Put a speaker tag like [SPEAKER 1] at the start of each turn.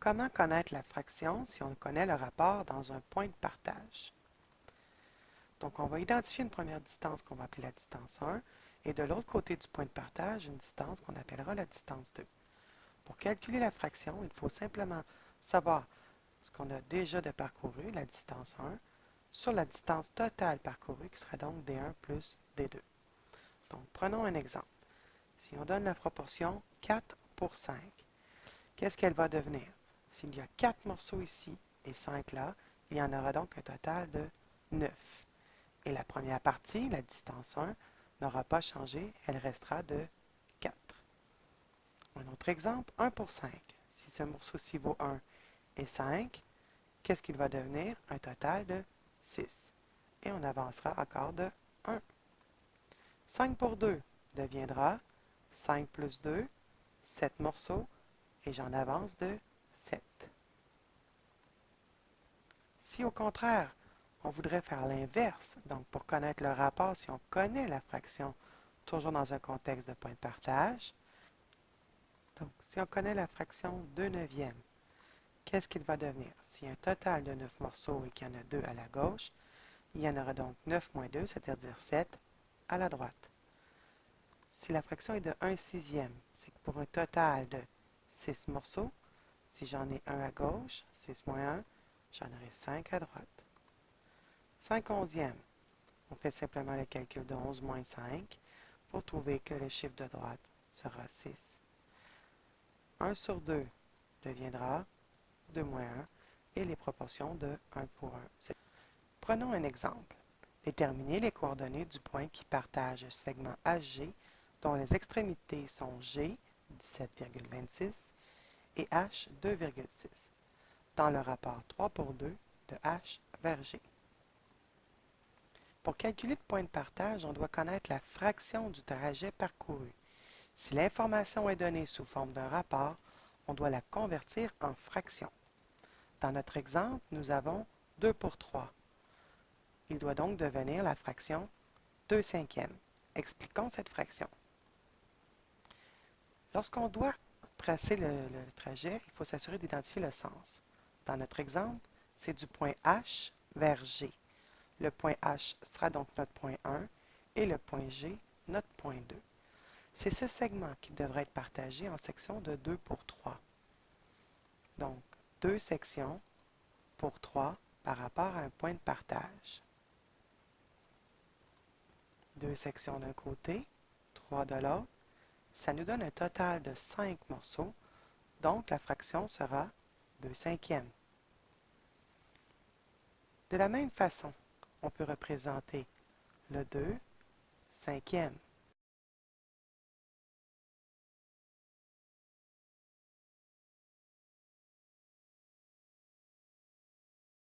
[SPEAKER 1] Comment connaître la fraction si on connaît le rapport dans un point de partage? Donc, on va identifier une première distance qu'on va appeler la distance 1 et de l'autre côté du point de partage, une distance qu'on appellera la distance 2. Pour calculer la fraction, il faut simplement savoir ce qu'on a déjà de parcouru, la distance 1, sur la distance totale parcourue qui sera donc D1 plus D2. Donc, prenons un exemple. Si on donne la proportion 4 pour 5, qu'est-ce qu'elle va devenir? S'il y a 4 morceaux ici et 5 là, il y en aura donc un total de 9. Et la première partie, la distance 1, n'aura pas changé, elle restera de 4. Un autre exemple, 1 pour 5. Si ce morceau-ci vaut 1 et 5, qu'est-ce qu'il va devenir? Un total de 6. Et on avancera encore de 1. 5 pour 2 deviendra 5 plus 2, 7 morceaux, et j'en avance de 7. Si au contraire, on voudrait faire l'inverse, donc pour connaître le rapport, si on connaît la fraction, toujours dans un contexte de point de partage, donc si on connaît la fraction 2 neuvièmes, qu'est-ce qu'il va devenir? S'il y a un total de 9 morceaux et qu'il y en a 2 à la gauche, il y en aura donc 9 moins 2, c'est-à-dire 7 à la droite. Si la fraction est de 1 sixième, c'est que pour un total de 6 morceaux, si j'en ai 1 à gauche, 6 moins 1, j'en aurai 5 à droite. 5 onzièmes, on fait simplement le calcul de 11 moins 5 pour trouver que le chiffre de droite sera 6. 1 sur 2 deviendra 2 moins 1 et les proportions de 1 pour 1. Prenons un exemple. Déterminez les coordonnées du point qui partage le segment HG dont les extrémités sont G, 17,26 et H, 2,6 dans le rapport 3 pour 2 de H vers G. Pour calculer le point de partage, on doit connaître la fraction du trajet parcouru. Si l'information est donnée sous forme d'un rapport, on doit la convertir en fraction. Dans notre exemple, nous avons 2 pour 3. Il doit donc devenir la fraction 2 cinquièmes. Expliquons cette fraction. Lorsqu'on doit tracer le trajet, il faut s'assurer d'identifier le sens. Dans notre exemple, c'est du point H vers G. Le point H sera donc notre point 1 et le point G, notre point 2. C'est ce segment qui devrait être partagé en sections de 2 pour 3. Donc, 2 sections pour 3 par rapport à un point de partage. 2 sections d'un côté, 3 de l'autre. Ça nous donne un total de 5 morceaux, donc la fraction sera 2 cinquièmes. De la même façon, on peut représenter le 2 cinquièmes.